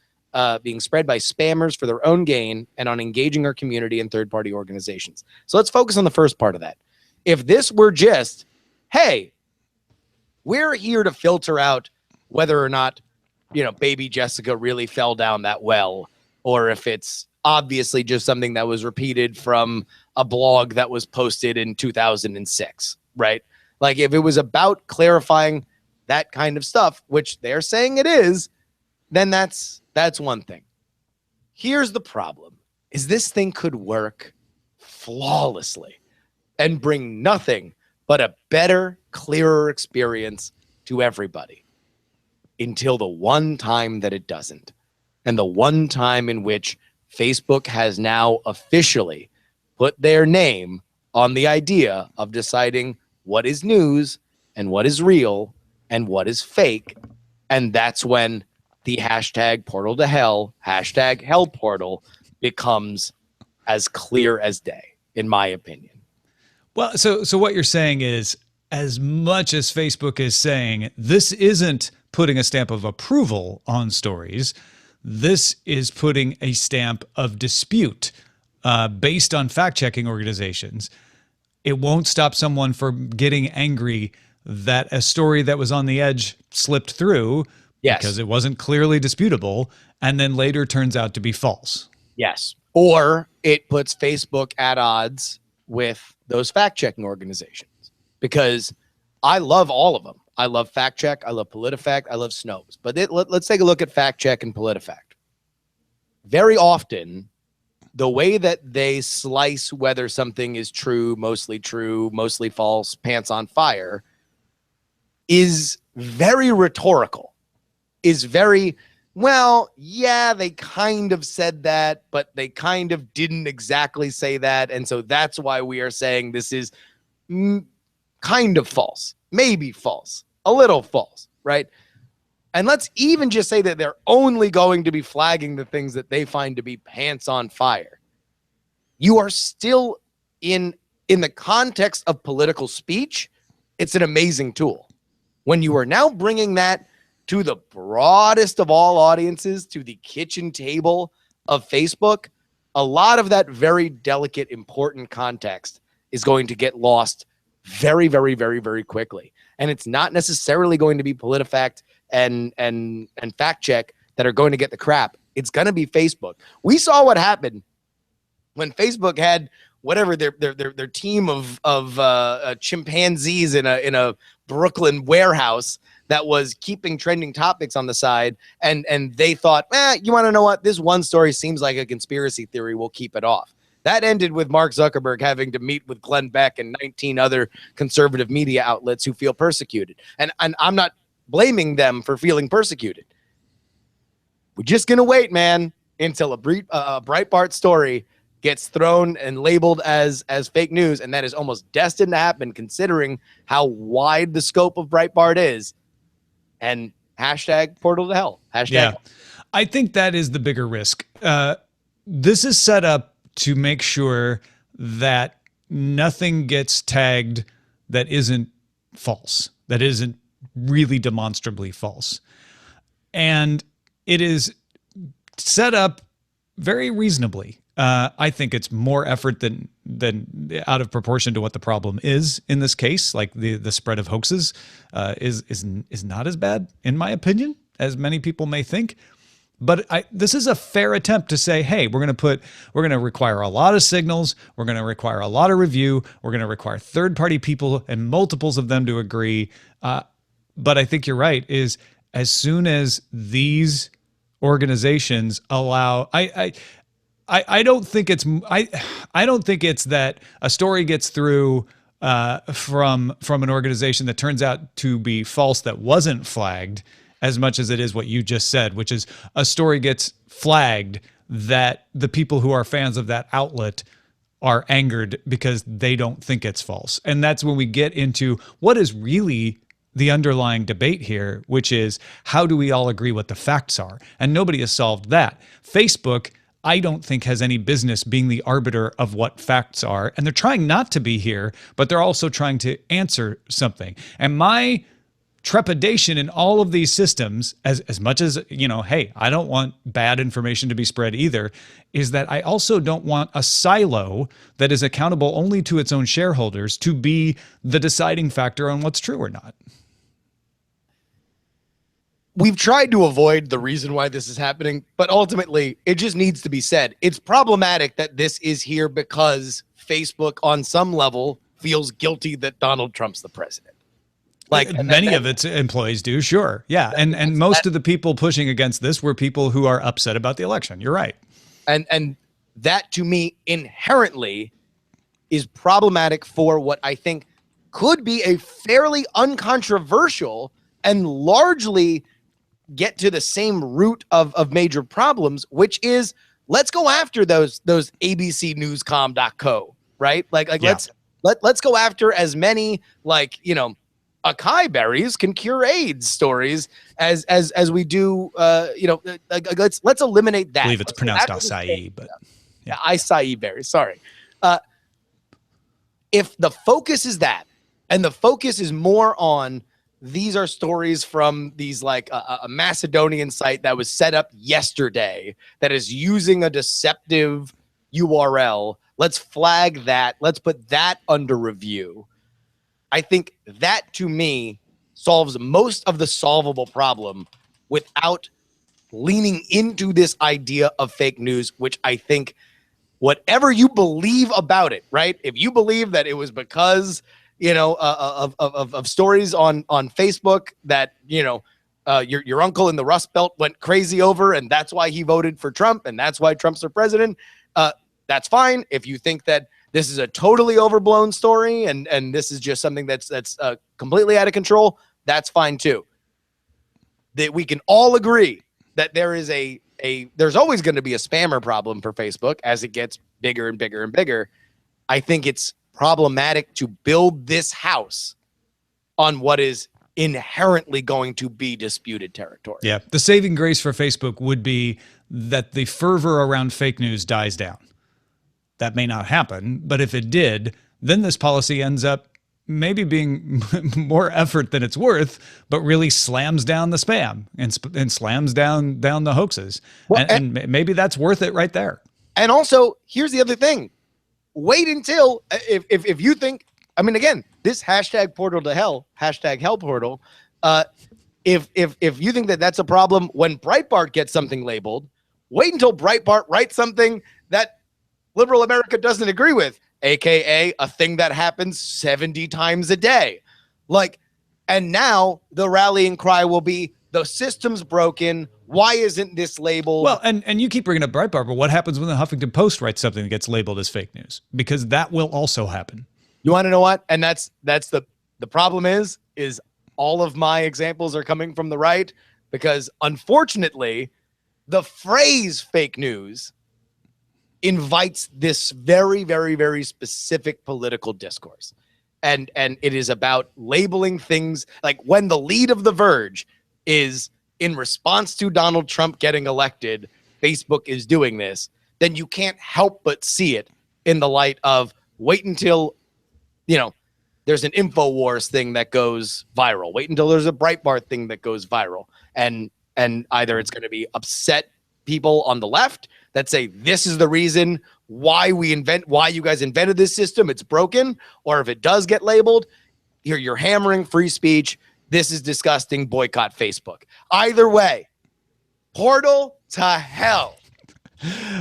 being spread by spammers for their own gain, and on engaging our community and third-party organizations. So let's focus on the first part of that. If this were just, hey, we're here to filter out whether or not, baby Jessica really fell down that well, or if it's obviously just something that was repeated from a blog that was posted in 2006, right? Like if it was about clarifying that kind of stuff, which they're saying it is, then that's one thing. Here's the problem, is this thing could work flawlessly and bring nothing but a better, clearer experience to everybody until the one time that it doesn't. And the one time in which Facebook has now officially put their name on the idea of deciding what is news and what is real and what is fake. And that's when the hashtag portal to hell, hashtag hell portal becomes as clear as day, in my opinion. Well, so what you're saying is, as much as Facebook is saying this isn't putting a stamp of approval on stories, this is putting a stamp of dispute based on fact-checking organizations. It won't stop someone from getting angry that a story that was on the edge slipped through because it wasn't clearly disputable and then later turns out to be false. Yes. Or it puts Facebook at odds with those fact-checking organizations, because I love all of them. I love FactCheck. I love PolitiFact. I love Snopes. But let's take a look at FactCheck and PolitiFact. Very often, the way that they slice whether something is true, mostly false, pants on fire, is very rhetorical, is very, well, yeah, they kind of said that, but they kind of didn't exactly say that. And so that's why we are saying this is kind of false, maybe false, a little false, right? And let's even just say that they're only going to be flagging the things that they find to be pants on fire. You are still in the context of political speech. It's an amazing tool. When you are now bringing that to the broadest of all audiences, to the kitchen table of Facebook, a lot of that very delicate, important context is going to get lost very, very, very, very quickly. And it's not necessarily going to be PolitiFact and FactCheck that are going to get the crap. It's going to be Facebook. We saw what happened when Facebook had whatever their team of chimpanzees in a Brooklyn warehouse that was keeping trending topics on the side, and they thought, you want to know what? This one story seems like a conspiracy theory. We'll keep it off. That ended with Mark Zuckerberg having to meet with Glenn Beck and 19 other conservative media outlets who feel persecuted. And I'm not blaming them for feeling persecuted. We're just going to wait, man, until a Breitbart story gets thrown and labeled as fake news, and that is almost destined to happen considering how wide the scope of Breitbart is. And hashtag portal to hell. Hashtag. I think that is the bigger risk. This is set up to make sure that nothing gets tagged that isn't false, that isn't really demonstrably false. And it is set up very reasonably. I think it's more effort than out of proportion to what the problem is in this case. Like the spread of hoaxes is not as bad, in my opinion, as many people may think. But this is a fair attempt to say, hey, we're going to require a lot of signals. We're going to require a lot of review. We're going to require third-party people and multiples of them to agree. But I think you're right, is as soon as these organizations allow, I don't think it's that a story gets through from an organization that turns out to be false that wasn't flagged, as much as it is what you just said, which is a story gets flagged that the people who are fans of that outlet are angered because they don't think it's false. And that's when we get into what is really the underlying debate here, which is how do we all agree what the facts are? And nobody has solved that. Facebook, I don't think, has any business being the arbiter of what facts are. And they're trying not to be here, but they're also trying to answer something. And my trepidation in all of these systems, as much as, hey, I don't want bad information to be spread either, is that I also don't want a silo that is accountable only to its own shareholders to be the deciding factor on what's true or not. We've tried to avoid the reason why this is happening, but ultimately it just needs to be said. It's problematic that this is here because Facebook on some level feels guilty that Donald Trump's the president. Like many of its employees do, sure. Yeah. And most of the people pushing against this were people who are upset about the election. You're right. And that to me inherently is problematic for what I think could be a fairly uncontroversial and largely get to the same root of major problems, which is let's go after those abcnewscom.co, right? Like yeah. let's go after as many acai berries can cure AIDS stories as we do. Let's eliminate that. I believe it's pronounced acai, but yeah, acai berries. Sorry. If the focus is that, and the focus is more on these are stories from these like a Macedonian site that was set up yesterday that is using a deceptive URL. Let's flag that. Let's put that under review. I think that to me solves most of the solvable problem without leaning into this idea of fake news, which I think whatever you believe about it, right? If you believe that it was because of stories on Facebook that your uncle in the Rust Belt went crazy over, and that's why he voted for Trump, and that's why Trump's the president. That's fine. If you think that this is a totally overblown story and this is just something that's completely out of control, that's fine too. That we can all agree that there is there's always going to be a spammer problem for Facebook as it gets bigger and bigger and bigger. I think it's problematic to build this house on what is inherently going to be disputed territory. Yeah. The saving grace for Facebook would be that the fervor around fake news dies down. That may not happen, but if it did, then this policy ends up maybe being more effort than it's worth, but really slams down the spam and slams down the hoaxes. Well, and maybe that's worth it right there. And also, here's the other thing. Wait until, if you think, I mean, again, this hashtag portal to hell, hashtag hell portal, if you think that that's a problem when Breitbart gets something labeled, wait until Breitbart writes something that liberal America doesn't agree with, aka a thing that happens 70 times a day. And now the rallying cry will be, the system's broken. Why isn't this labeled? Well, and you keep bringing up Breitbart, but what happens when the Huffington Post writes something that gets labeled as fake news? Because that will also happen. You want to know what? And that's the problem is all of my examples are coming from the right, because unfortunately the phrase fake news invites this very, very, very specific political discourse. And it is about labeling things like when the lead of The Verge is in response to Donald Trump getting elected, Facebook is doing this, then you can't help but see it in the light of wait until, there's an InfoWars thing that goes viral. Wait until there's a Breitbart thing that goes viral. And either it's going to be upset people on the left that say this is the reason why you guys invented this system, it's broken, or if it does get labeled, you're hammering free speech, this is disgusting, boycott Facebook. Either way, portal to hell.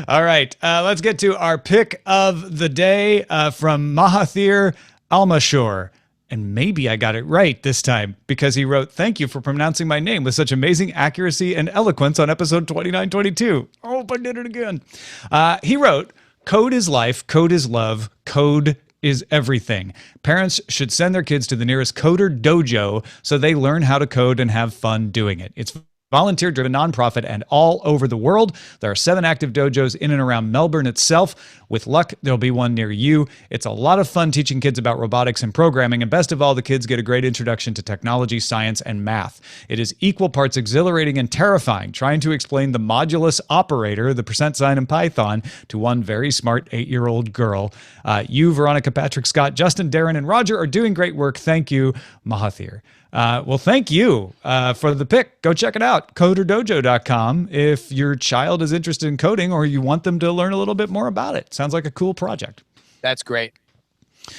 All right, let's get to our pick of the day from Mahathir Almashore. And maybe I got it right this time, because he wrote, "Thank you for pronouncing my name with such amazing accuracy and eloquence on episode 2922. Oh, I did it again. He wrote, "Code is life, code is love, code is everything. Parents should send their kids to the nearest coder dojo so they learn how to code and have fun doing it. It's volunteer-driven nonprofit and all over the world. There are 7 active dojos in and around Melbourne itself. With luck, there'll be one near you. It's a lot of fun teaching kids about robotics and programming, and best of all, the kids get a great introduction to technology, science, and math. It is equal parts exhilarating and terrifying trying to explain the modulus operator, the percent sign in Python, to one very smart 8-year-old girl. You, Veronica, Patrick, Scott, Justin, Darren, and Roger are doing great work. Thank you, Mahathir." Well, thank you for the pick. Go check it out, coderdojo.com, if your child is interested in coding or you want them to learn a little bit more about it. Sounds like a cool project. That's great.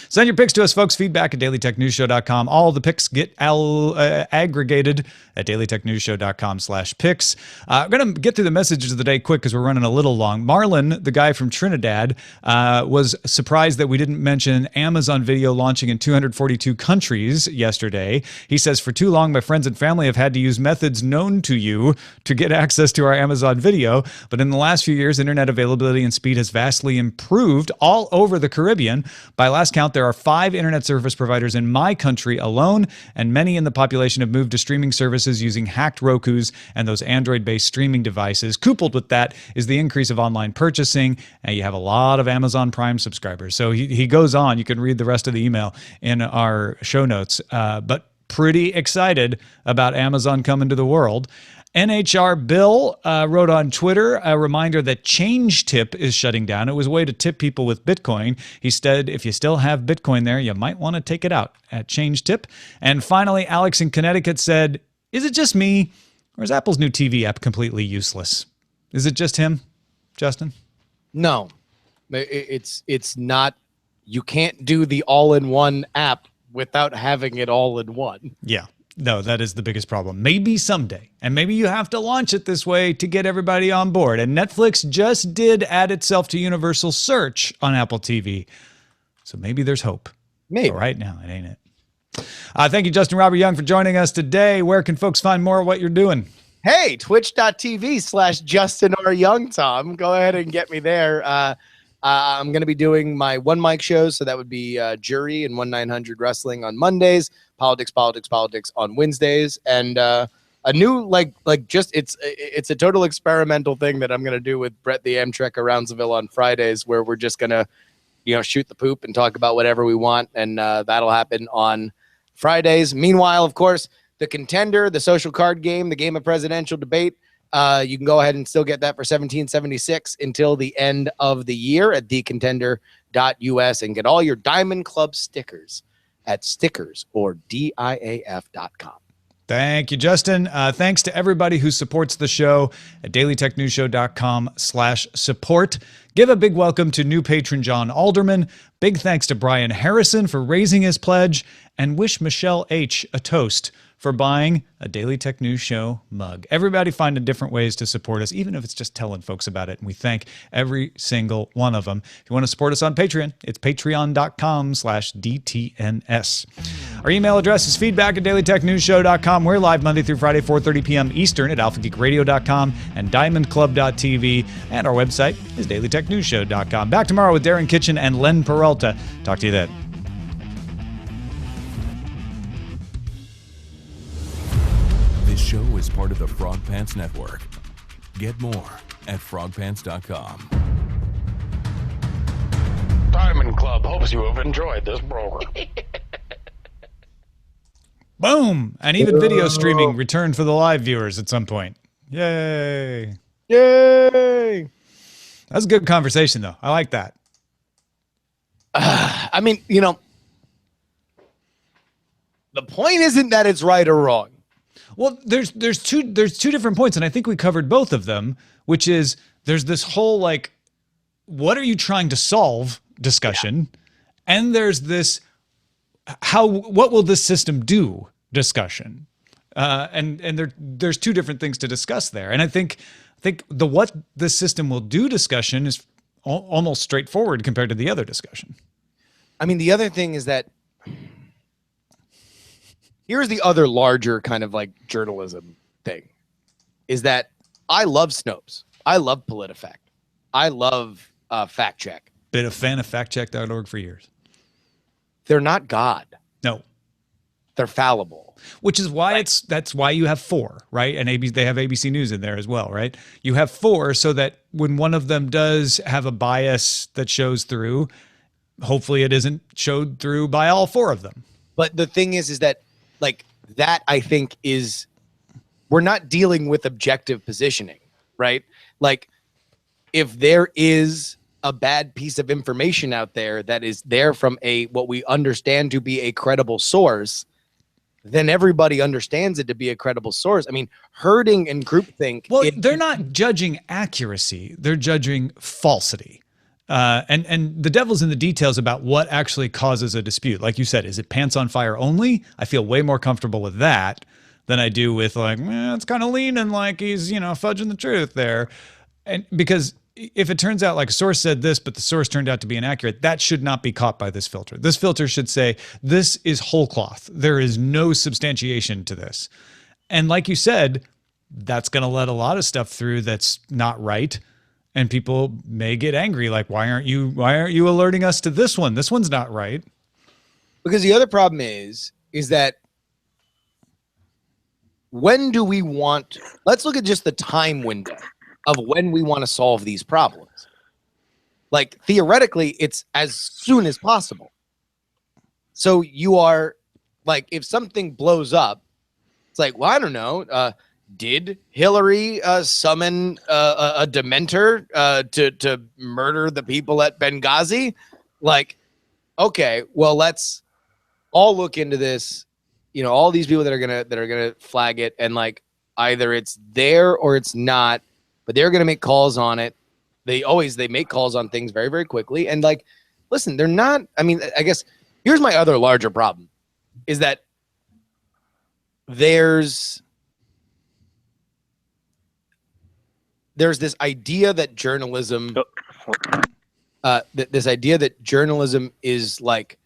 Send your picks to us, folks. Feedback at dailytechnewsshow.com. All the picks get aggregated at dailytechnewsshow.com/picks. I'm going to get through the messages of the day quick because we're running a little long. Marlon, the guy from Trinidad, was surprised that we didn't mention Amazon Video launching in 242 countries yesterday. He says, "For too long, my friends and family have had to use methods known to you to get access to our Amazon Video. But in the last few years, internet availability and speed has vastly improved all over the Caribbean. By last count, there are 5 internet service providers in my country alone, and many in the population have moved to streaming services using hacked Rokus and those Android-based streaming devices. Coupled with that is the increase of online purchasing, and you have a lot of Amazon Prime subscribers." So he goes on. You can read the rest of the email in our show notes. But pretty excited about Amazon coming to the world. NHR Bill wrote on Twitter a reminder that Change Tip is shutting down. It was a way to tip people with Bitcoin. He said if you still have Bitcoin there, you might want to take it out at Change Tip. And finally, Alex in Connecticut said, is it just me, or is Apple's new TV app completely useless? Is it just him, Justin? No, it's not. You can't do the all-in-one app without having it all in one. Yeah. No, that is the biggest problem. Maybe someday. And maybe you have to launch it this way to get everybody on board. And Netflix just did add itself to Universal Search on Apple TV. So maybe there's hope. Maybe. But right now, it ain't it. Thank you, Justin Robert Young, for joining us today. Where can folks find more of what you're doing? Hey, twitch.tv/Justin R. Young, Tom. Go ahead and get me there. I'm going to be doing my one mic shows. So that would be Jury and 1-900 Wrestling on Mondays, Politics on Wednesdays, and a new it's a total experimental thing that I'm going to do with Brett the Amtrak around Seville on Fridays, where we're just going to, shoot the poop and talk about whatever we want. And that'll happen on Fridays. Meanwhile, of course, The Contender, the social card game, the game of presidential debate. You can go ahead and still get that for $17.76 until the end of the year at thecontender.us, and get all your Diamond Club stickers at stickers.diaf.com. Thank you, Justin. Thanks to everybody who supports the show at dailytechnewsshow.com/support. Give a big welcome to new patron John Alderman. Big thanks to Brian Harrison for raising his pledge, and wish Michelle H. a toast for buying a Daily Tech News Show mug. Everybody finding different ways to support us, even if it's just telling folks about it. And we thank every single one of them. If you want to support us on Patreon, it's patreon.com/DTNS. Our email address is feedback@dailytechnewsshow.com. We're live Monday through Friday, 4:30 p.m. Eastern at alphageekradio.com and diamondclub.tv. And our website is dailytechnewsshow.com. Back tomorrow with Darren Kitchen and Len Peralta. Talk to you then. This show is part of the Frog Pants Network. Get more at frogpants.com. Diamond Club hopes you have enjoyed this program. Boom! And even video streaming returned for the live viewers at some point. Yay! Yay! That's a good conversation, though. I like that. I mean, the point isn't that it's right or wrong. Well, there's two different points, and I think we covered both of them, which is there's this whole what are you trying to solve discussion, and there's this what will this system do discussion, and there's two different things to discuss there, and I think the what this system will do discussion is almost straightforward compared to the other discussion. I mean, the other thing is that here's the other larger kind of journalism thing, is that I love Snopes. I love PolitiFact. I love Fact Check. Been a fan of factcheck.org for years. They're not God. No. They're fallible. Which is why that's why you have 4, right? And they have ABC News in there as well, right? You have 4 so that when one of them does have a bias that shows through, hopefully it isn't showed through by all 4 of them. But the thing is that that I think is, we're not dealing with objective positioning, right? If there is a bad piece of information out there that is there from what we understand to be a credible source, then everybody understands it to be a credible source. I mean, herding and groupthink. Well, they're not judging accuracy; they're judging falsity. And the devil's in the details about what actually causes a dispute. Like you said, is it pants on fire only? I feel way more comfortable with that than I do with it's kind of leaning like he's, fudging the truth there. And because if it turns out a source said this, but the source turned out to be inaccurate, that should not be caught by this filter. This filter should say, this is whole cloth. There is no substantiation to this. And like you said, that's going to let a lot of stuff through that's not right. And people may get angry, why aren't you alerting us to this one? This one's not right. Because the other problem is that when do we want, let's look at just the time window of when we want to solve these problems. Theoretically, it's as soon as possible. So you are Like if something blows up, it's like, well, I don't know. Did Hillary summon a Dementor to murder the people at Benghazi? Like, okay, well, let's all look into this. You know, all these people that are gonna flag it, and like either it's there or it's not, but they're gonna make calls on it. They make calls on things very, very quickly. And like, listen, they're not. I mean, I guess here's my other larger problem is that there's this idea that journalism, this idea that journalism is like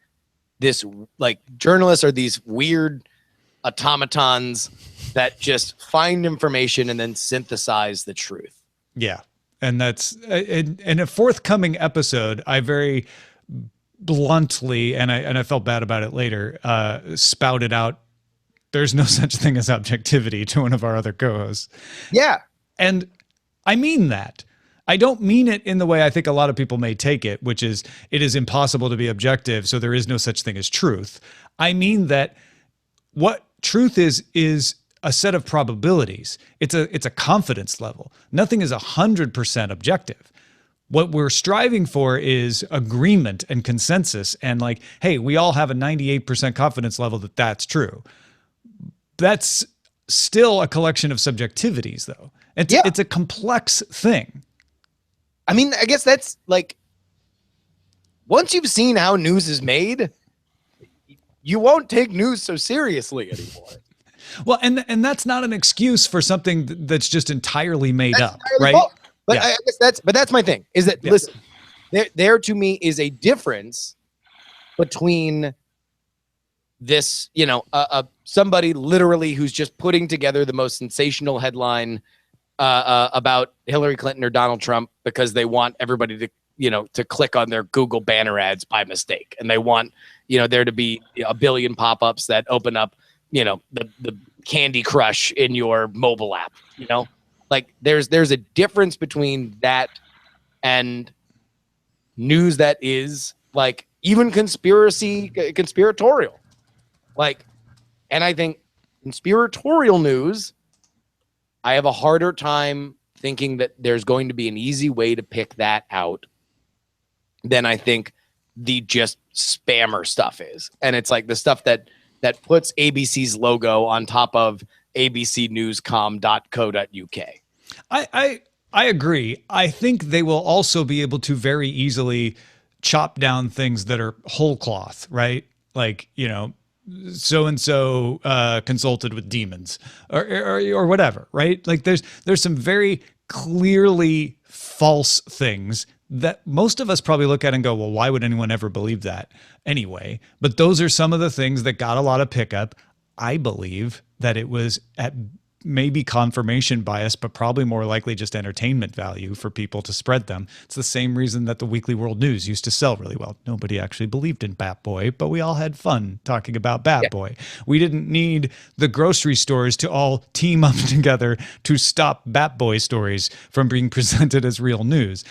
this, like journalists are these weird automatons that just find information and then synthesize the truth. Yeah. And that's in a forthcoming episode, I very bluntly, and I felt bad about it later, spouted out, there's no such thing as objectivity to one of our other co-hosts. Yeah. And I mean that. I don't mean it in the way I think a lot of people may take it, which is it is impossible to be objective, so there is no such thing as truth. I mean that what truth is a set of probabilities. It's a confidence level. Nothing is 100% objective. What we're striving for is agreement and consensus and like, hey, we all have a 98% confidence level that that's true. That's still a collection of subjectivities, though. It's a complex thing. I mean, I guess that's like, once you've seen how news is made, you won't take news so seriously anymore. Well, and that's not an excuse for something that's just entirely made up, right? False. But I guess that's my thing is that, listen, there to me is a difference between this, you know, somebody literally who's just putting together the most sensational headline about Hillary Clinton or Donald Trump because they want everybody to, you know, to click on their Google banner ads by mistake. And they want, you know, there to be a billion pop-ups that open up, you know, the Candy Crush in your mobile app, you know, like there's a difference between that and news that is like even conspiratorial. Like, and I think conspiratorial news, I have a harder time thinking that there's going to be an easy way to pick that out than I think the just spammer stuff is. And it's like the stuff that puts ABC's logo on top of abcnewscom.co.uk. I agree. I think they will also be able to very easily chop down things that are whole cloth, right? Like, you know, so-and-so consulted with demons or whatever, right? Like there's some very clearly false things that most of us probably look at and go, well, why would anyone ever believe that anyway? But those are some of the things that got a lot of pickup. I believe that it was at maybe confirmation bias, but probably more likely just entertainment value for people to spread them. It's the same reason that the Weekly World News used to sell really well. Nobody actually believed in Bat Boy, but we all had fun talking about Bat Boy. We didn't need the grocery stores to all team up together to stop Bat Boy stories from being presented as real news.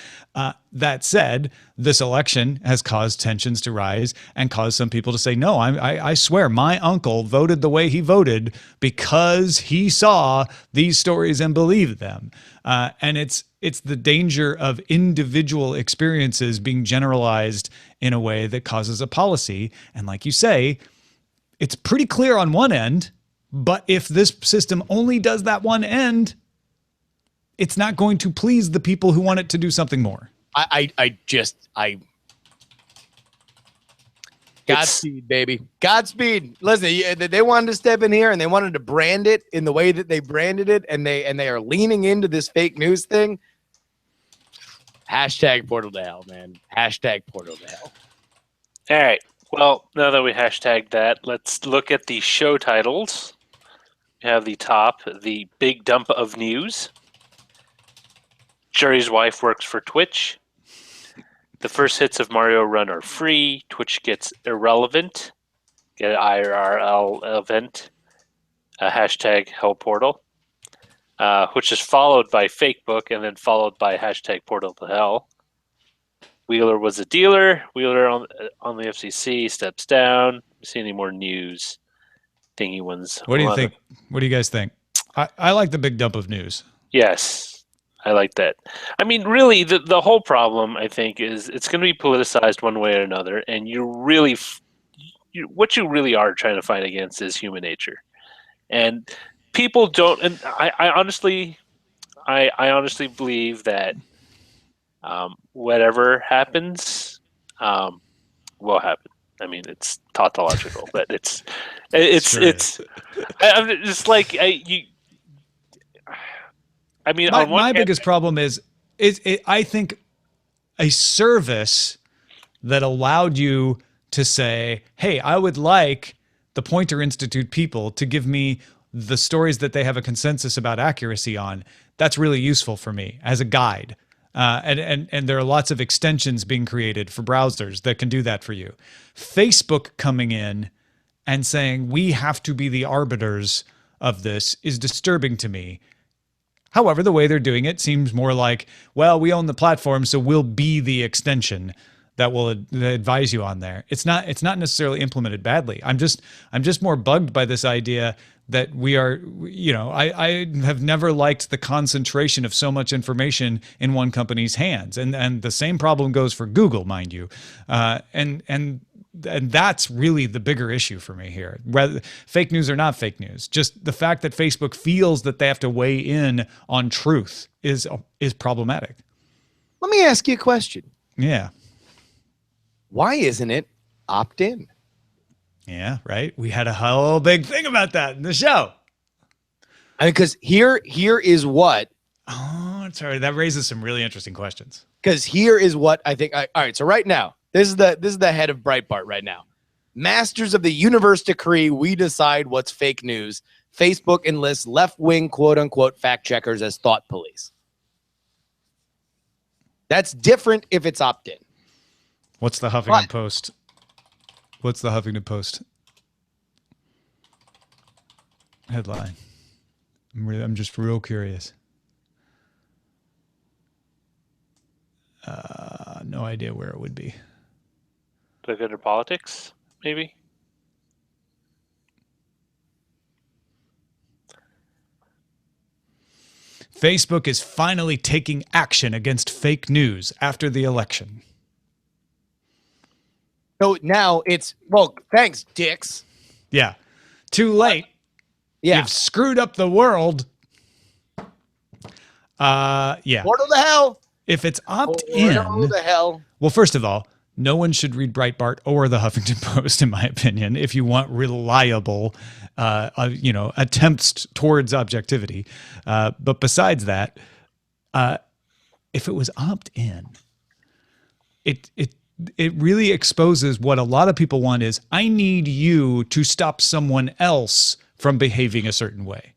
That said, this election has caused tensions to rise and caused some people to say, no, I swear my uncle voted the way he voted because he saw these stories and believed them. And it's the danger of individual experiences being generalized in a way that causes a policy. And like you say, it's pretty clear on one end, but if this system only does that one end, it's not going to please the people who want it to do something more. Godspeed, baby. Godspeed. Listen, they wanted to step in here and they wanted to brand it in the way that they branded it, and they are leaning into this fake news thing. Hashtag portal to hell, man. Hashtag portal to hell. All right. Well, now that we hashtagged that, let's look at the show titles. We have the top, the big dump of news. Jerry's wife works for Twitch. The first hits of Mario Run are free. Twitch gets irrelevant. Get an IRL event. Hashtag Hell Portal. Which is followed by Fake Book and then followed by hashtag Portal to Hell. Wheeler was a dealer. Wheeler on the FCC steps down. See any more news? dingy ones. What do you think? What do you guys think? I like the big dump of news. Yes, I like that. I mean, really, the whole problem, I think, is it's going to be politicized one way or another, and what you really are trying to fight against is human nature. And people don't, and I honestly believe that whatever happens will happen. I mean, it's tautological, but I'm just like I mean, on one My hand, biggest problem is I think a service that allowed you to say, hey, I would like the Pointer Institute people to give me the stories that they have a consensus about accuracy on. That's really useful for me as a guide. And there are lots of extensions being created for browsers that can do that for you. Facebook coming in and saying we have to be the arbiters of this is disturbing to me. However, the way they're doing it seems more like, well, we own the platform, so we'll be the extension that will advise you on there. It's not necessarily implemented badly. I'm just more bugged by this idea that we are, I have never liked the concentration of so much information in one company's hands. And the same problem goes for Google, mind you. And that's really the bigger issue for me here. Whether fake news or not fake news, just the fact that Facebook feels that they have to weigh in on truth is problematic. Let me ask you a question. Yeah. Why isn't it opt-in? Yeah, right. We had a whole big thing about that in the show. I mean, because here is what. Oh, sorry. That raises some really interesting questions. Because here is what I think. All right. So right now, this is the head of Breitbart right now. Masters of the universe decree. We decide what's fake news. Facebook enlists left-wing quote unquote fact checkers as thought police. That's different if it's opt-in. What's the Huffington Post? What's the Huffington Post headline? I'm just real curious. No idea where it would be. Look under politics, maybe. Facebook is finally taking action against fake news after the election. So now it's, well, thanks, dicks. Yeah. Too late. Yeah. You've screwed up the world. Yeah. Portal to hell. If it's opt-in. Portal to hell. Well, first of all, no one should read Breitbart or the Huffington Post, in my opinion, if you want reliable, attempts towards objectivity. But besides that, if it was opt-in, it really exposes what a lot of people want is, I need you to stop someone else from behaving a certain way.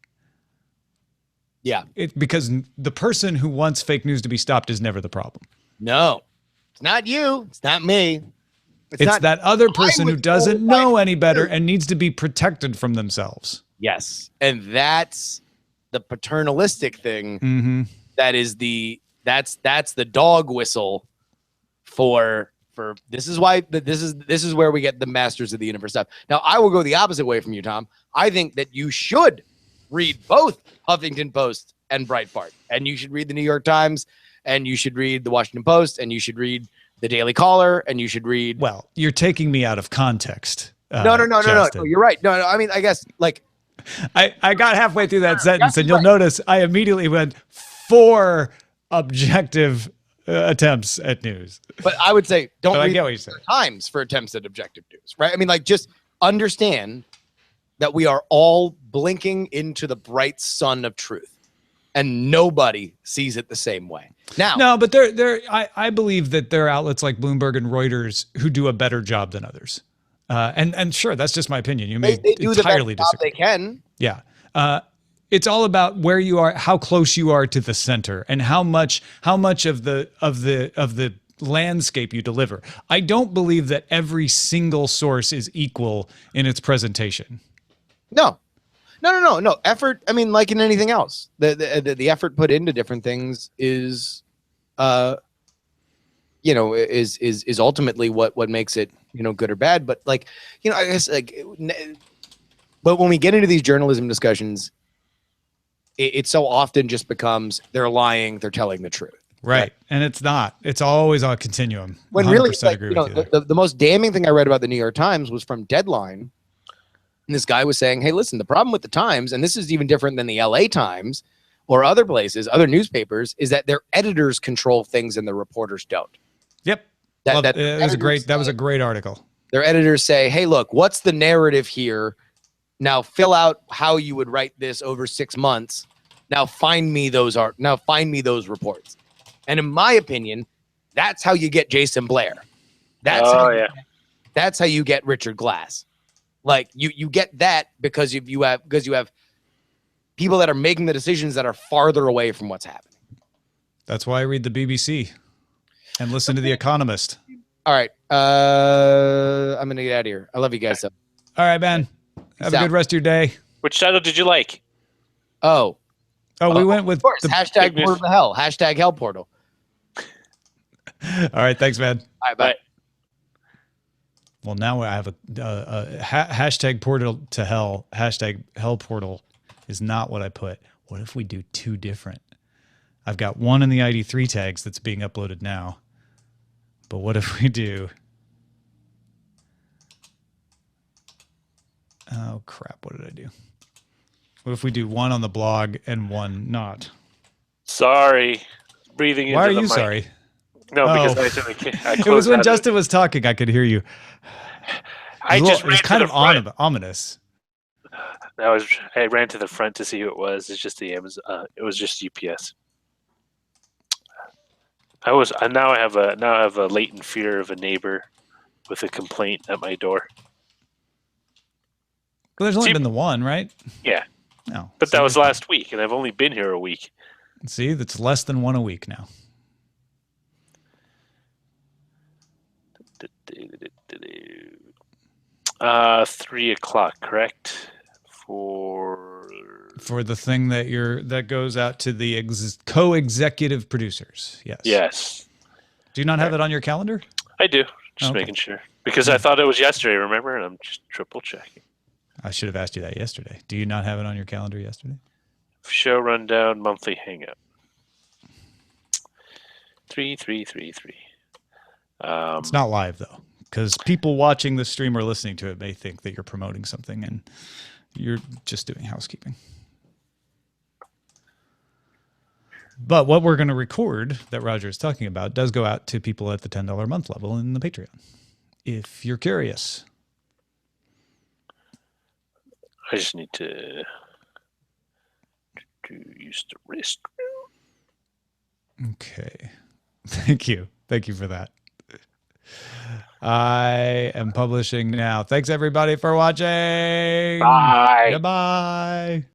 Yeah. Because the person who wants fake news to be stopped is never the problem. No, it's not you. It's not me. It's that other person who doesn't know any better and needs to be protected from themselves. Yes. And that's the paternalistic thing. Mm-hmm. That's the dog whistle for this is why this is where we get the masters of the universe stuff. Now, I will go the opposite way from you, Tom. I think that you should read both Huffington Post and Breitbart, and you should read the New York Times, and you should read the Washington Post, and you should read the Daily Caller, and you should read. Well, you're taking me out of context. No. You're right. No. I mean, I guess like I got halfway through that sentence, and you'll notice I immediately went for objective attempts at news. But I would say don't read I get what you're saying. Times for attempts at objective news, right? I mean, like, just understand that we are all blinking into the bright sun of truth, and nobody sees it the same way. Now, no, but I believe that there are outlets like Bloomberg and Reuters who do a better job than others. And sure, that's just my opinion. You may they do entirely the best job disagree. they can. Yeah. It's all about where you are, how close you are to the center, and how much of the landscape you deliver. I don't believe that every single source is equal in its presentation. No. Effort. I mean, like in anything else, the effort put into different things is ultimately what makes it, good or bad. But like, I guess like But when we get into these journalism discussions, it so often just becomes they're lying, they're telling the truth. Right. And it's not. It's always on a continuum. When 100% really, like, agree you know, with you there. the most damning thing I read about the New York Times was from Deadline. And this guy was saying, hey, listen, the problem with the Times, and this is even different than the LA Times or other places, other newspapers, is that their editors control things and the reporters don't. Yep. That was a great article. Their editors say, hey, look, what's the narrative here? Now fill out how you would write this over 6 months. Now find me those reports. And in my opinion, that's how you get Jason Blair. That's how you get Richard Glass. Like you get that because you have people that are making the decisions that are farther away from what's happening. That's why I read the BBC and listen to The Economist. All right. I'm going to get out of here. I love you guys. All right, man. Have a good rest of your day. Which title did you like? We went with the hashtag Portal to Hell. Hashtag Hell Portal. All right. Thanks, man. All right. Bye. Well, now I have a hashtag Portal to Hell. Hashtag Hell Portal is not what I put. What if we do two different? I've got one in the ID3 tags that's being uploaded now. But what if we do... Oh, crap. What did I do? What if we do one on the blog and one not? Sorry. Breathing into the mic. Why are you sorry? No, because I it was when Justin was talking. I could hear you. It was kind of ominous. I ran to the front to see who it was. It's just the Amazon. It was just UPS. Now I have a latent fear of a neighbor with a complaint at my door. Well, there's only been the one, right? Yeah. No. But that was last week, and I've only been here a week. See, that's less than one a week now. $3:00, correct? For the thing that goes out to the co-executive producers. Yes. Yes. Do you not have it on your calendar? I do. Just making sure. Because I thought it was yesterday, remember? And I'm just triple checking. I should have asked you that yesterday. Do you not have it on your calendar yesterday? Show rundown, monthly hangout. 3333. It's not live though, because people watching the stream or listening to it may think that you're promoting something and you're just doing housekeeping. But what we're going to record that Roger is talking about does go out to people at the $10 a month level in the Patreon. If you're curious. I just need to use the wrist. Okay. Thank you. Thank you for that. I am publishing now. Thanks everybody for watching. Bye. Goodbye.